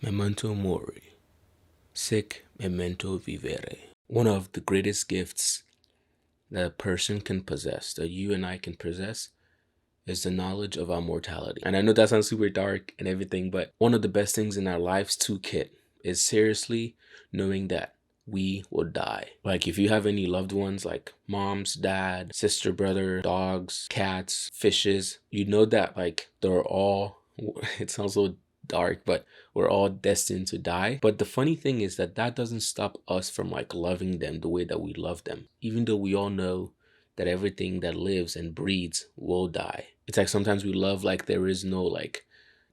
Memento Mori. Sic Memento Vivere. One of the greatest gifts that a person can possess, that you and I can possess, is the knowledge of our mortality. And I know that sounds super dark and everything, but one of the best things in our lives toolkit is seriously knowing that we will die. Like if you have any loved ones like moms, dad, sister, brother, dogs, cats, fishes, you know that like they're all, it sounds so dark, but we're all destined to die. But the funny thing is that that doesn't stop us from like loving them the way that we love them, even though we all know that everything that lives and breathes will die. It's like sometimes we love like there is no like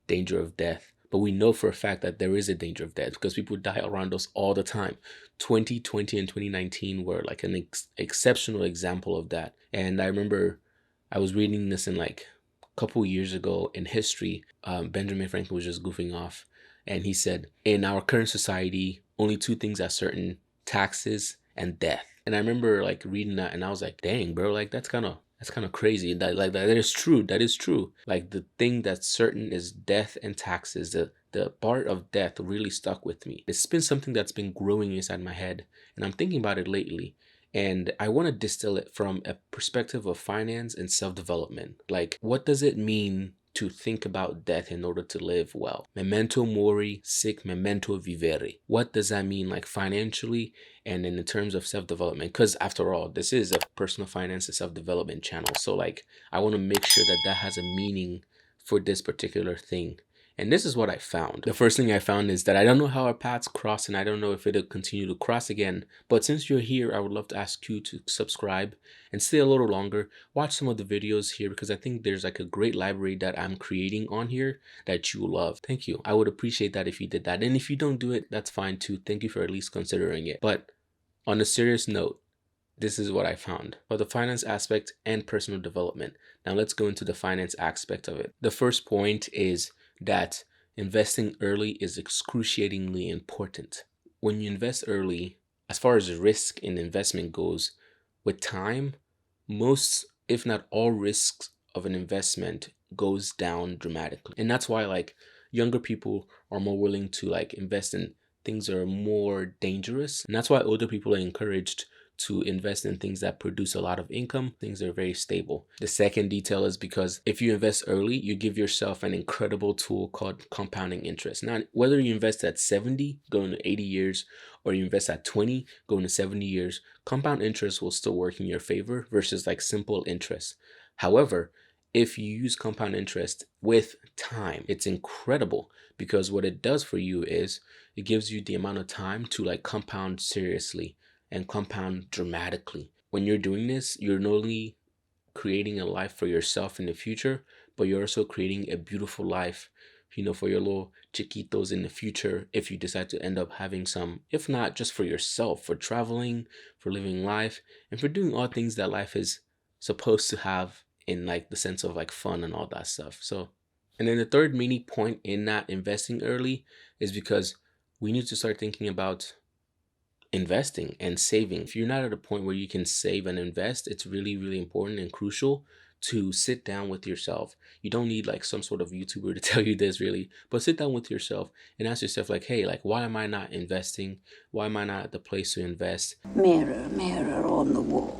danger of death, but we know for a fact that there is a danger of death because people die around us all the time. 2020 and 2019 were like an exceptional example of that. And I remember I was reading this in like a couple years ago in history. Benjamin Franklin was just goofing off, and he said, in our current society, only two things are certain: taxes and death. And I remember like reading that and I was like, dang, bro, like that's kind of crazy. That is true. That is true. Like the thing that's certain is death and taxes. The part of death really stuck with me. It's been something that's been growing inside my head, and I'm thinking about it lately. And I want to distill it from a perspective of finance and self-development. Like, what does it mean to think about death in order to live well? Memento mori, sic memento vivere. What does that mean, like financially and in the terms of self-development? Because after all, this is a personal finance and self-development channel. So like, I want to make sure that that has a meaning for this particular thing. And this is what I found. The first thing I found is that I don't know how our paths cross, and I don't know if it'll continue to cross again. But since you're here, I would love to ask you to subscribe and stay a little longer. Watch some of the videos here because I think there's like a great library that I'm creating on here that you will love. Thank you. I would appreciate that if you did that. And if you don't do it, that's fine too. Thank you for at least considering it. But on a serious note, this is what I found for the finance aspect and personal development. Now let's go into the finance aspect of it. The first point is that investing early is excruciatingly important. When you invest early, as far as risk in investment goes, with time, most, if not all risks of an investment goes down dramatically. And that's why like younger people are more willing to like invest in things that are more dangerous. And that's why older people are encouraged to invest in things that produce a lot of income, things that are very stable. The second detail is because if you invest early, you give yourself an incredible tool called compounding interest. Now, whether you invest at 70, going to 80 years, or you invest at 20, going to 70 years, compound interest will still work in your favor versus like simple interest. However, if you use compound interest with time, it's incredible because what it does for you is it gives you the amount of time to like compound seriously and compound dramatically. When you're doing this, you're not only creating a life for yourself in the future, but you're also creating a beautiful life, for your little chiquitos in the future if you decide to end up having some, if not just for yourself, for traveling, for living life, and for doing all things that life is supposed to have in like the sense of like fun and all that stuff. So, and then the third mini point in that investing early is because we need to start thinking about investing and saving. If you're not at a point where you can save and invest, it's really, really important and crucial to sit down with yourself. You don't need like some sort of YouTuber to tell you this really, but sit down with yourself and ask yourself like, hey, like, why am I not investing? Why am I not at the place to invest? Mirror, mirror on the wall,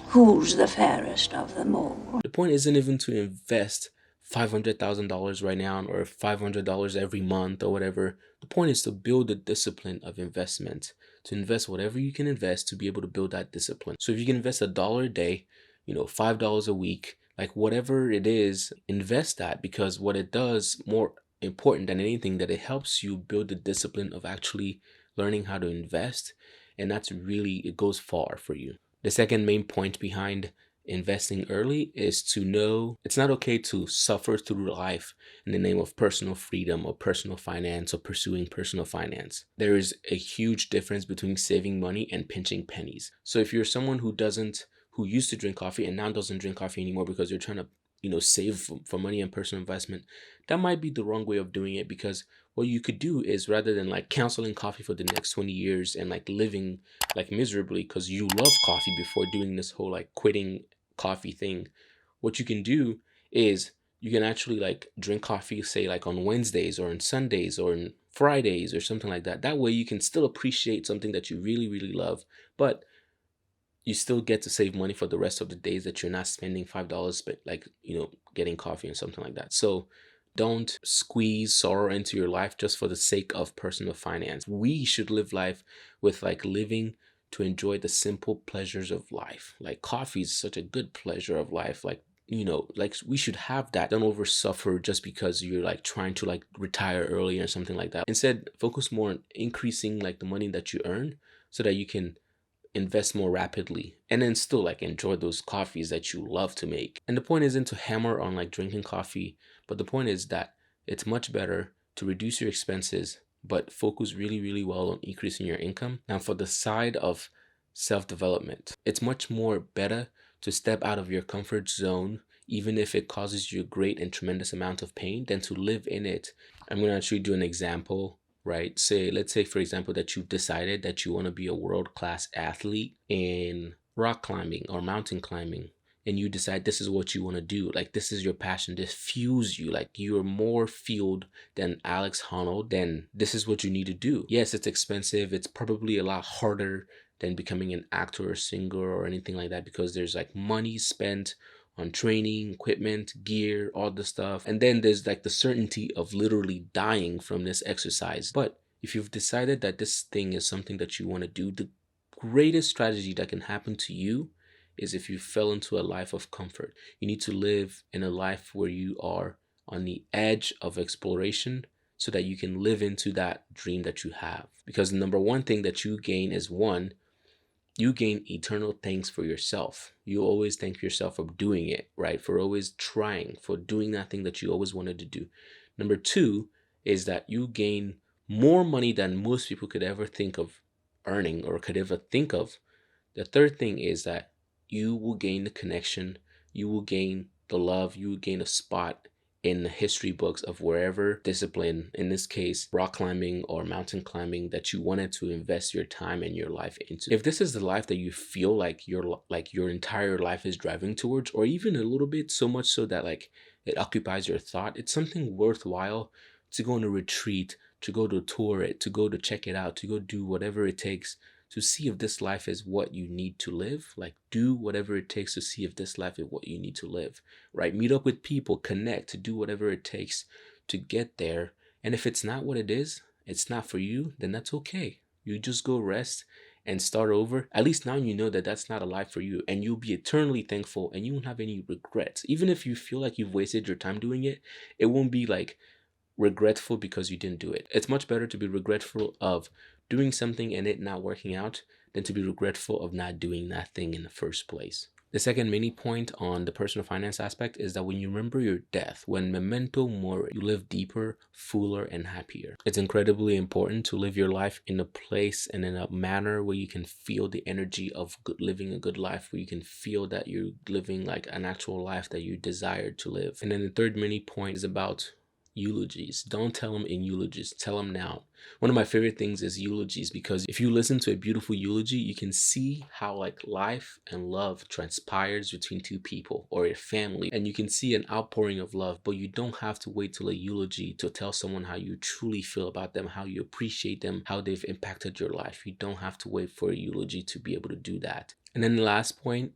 who's the fairest of them all? The point isn't even to invest $500,000 right now or $500 every month or whatever. The point is to build the discipline of investment, to invest whatever you can invest to be able to build that discipline. So if you can invest $1 a day, $5 a week, like whatever it is, invest that, because what it does, more important than anything, that it helps you build the discipline of actually learning how to invest. And that's really, it goes far for you. The second main point behind investing early is to know it's not okay to suffer through life in the name of personal freedom or personal finance or pursuing personal finance. There is a huge difference between saving money and pinching pennies. So if you're someone who used to drink coffee and now doesn't drink coffee anymore because you're trying to save for money and personal investment, that might be the wrong way of doing it, because what you could do is, rather than like canceling coffee for the next 20 years and like living like miserably because you love coffee before doing this whole like quitting coffee thing, what you can do is You can actually like drink coffee, say like on Wednesdays or on Sundays or on Fridays or something like that. That way you can still appreciate something that you really, really love, but you still get to save money for the rest of the days that you're not spending $5 like, getting coffee and something like that. So don't squeeze sorrow into your life just for the sake of personal finance. We should live life with like living to enjoy the simple pleasures of life. Like coffee is such a good pleasure of life. Like, like we should have that. Don't over suffer just because you're like trying to like retire early or something like that. Instead, focus more on increasing like the money that you earn so that you can invest more rapidly and then still like enjoy those coffees that you love to make. And the point isn't to hammer on like drinking coffee, but the point is that it's much better to reduce your expenses but focus really, really well on increasing your income. Now, for the side of self-development, it's much more better to step out of your comfort zone, even if it causes you a great and tremendous amount of pain, than to live in it. I'm going to actually do an example, right? Let's say, for example, that you've decided that you want to be a world-class athlete in rock climbing or mountain climbing, and you decide this is what you want to do. Like, this is your passion. This fuels you. Like, you're more fueled than Alex Honnold. Then this is what you need to do. Yes, it's expensive. It's probably a lot harder than becoming an actor or singer or anything like that, because there's like money spent on training, equipment, gear, all the stuff. And then there's like the certainty of literally dying from this exercise. But if you've decided that this thing is something that you want to do, the greatest strategy that can happen to you is if you fell into a life of comfort. You need to live in a life where you are on the edge of exploration so that you can live into that dream that you have. Because the number one thing that you gain is, one, you gain eternal thanks for yourself. You always thank yourself for doing it, right? For always trying, for doing that thing that you always wanted to do. Number two is that you gain more money than most people could ever think of earning or could ever think of. The third thing is that you will gain the connection, you will gain the love, you will gain a spot in the history books of wherever discipline, in this case rock climbing or mountain climbing, that you wanted to invest your time and your life into. If this is the life that you feel like your entire life is driving towards, or even a little bit, so much so that like it occupies your thought, it's something worthwhile to go on a retreat, to go to tour it, to go to check it out, to go do whatever it takes to see if this life is what you need to live. Like, do whatever it takes to see if this life is what you need to live, right? Meet up with people, connect, to do whatever it takes to get there. And if it's not what it is, it's not for you, then that's okay. You just go rest and start over. At least now you know that that's not a life for you, and you'll be eternally thankful and you won't have any regrets. Even if you feel like you've wasted your time doing it, it won't be like regretful because you didn't do it. It's much better to be regretful of doing something and it not working out than to be regretful of not doing that thing in the first place. The second mini point on the personal finance aspect is that when you remember your death, when Memento Mori, you live deeper, fuller, and happier. It's incredibly important to live your life in a place and in a manner where you can feel the energy of living a good life, where you can feel that you're living like an actual life that you desired to live. And then the third mini point is about eulogies. Don't tell them in eulogies, tell them now. One of my favorite things is eulogies, because if you listen to a beautiful eulogy, you can see how like life and love transpires between two people or a family, and you can see an outpouring of love. But you don't have to wait till a eulogy to tell someone how you truly feel about them, how you appreciate them, how they've impacted your life. You don't have to wait for a eulogy to be able to do that. And then the last point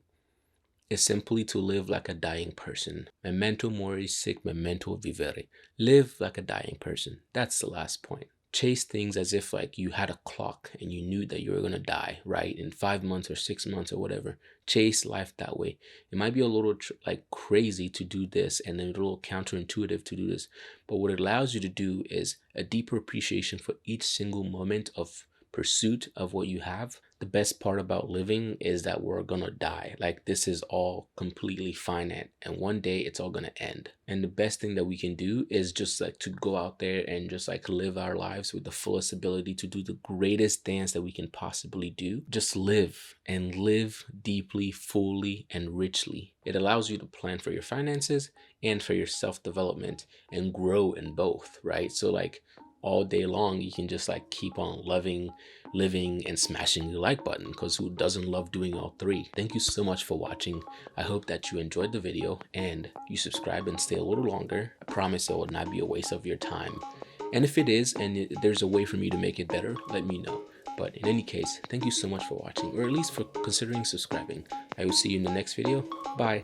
is simply to live like a dying person. Memento mori sic memento vivere. Live like a dying person. That's the last point. Chase things as if like you had a clock and you knew that you were gonna die, right? In 5 months or 6 months or whatever. Chase life that way. It might be a little like crazy to do this and a little counterintuitive to do this, but what it allows you to do is a deeper appreciation for each single moment of pursuit of what you have. The best part about living is that we're gonna die. Like, this is all completely finite, and one day it's all gonna end. And the best thing that we can do is just like to go out there and just like live our lives with the fullest ability to do the greatest dance that we can possibly do. Just live, and live deeply, fully, and richly. It allows you to plan for your finances and for your self-development and grow in both, right? So like, all day long, you can just like keep on loving, living, and smashing the like button, because who doesn't love doing all three? Thank you so much for watching. I hope that you enjoyed the video and you subscribe and stay a little longer. I promise it will not be a waste of your time. And if it is, and there's a way for me to make it better, let me know. But in any case, thank you so much for watching, or at least for considering subscribing. I will see you in the next video. Bye.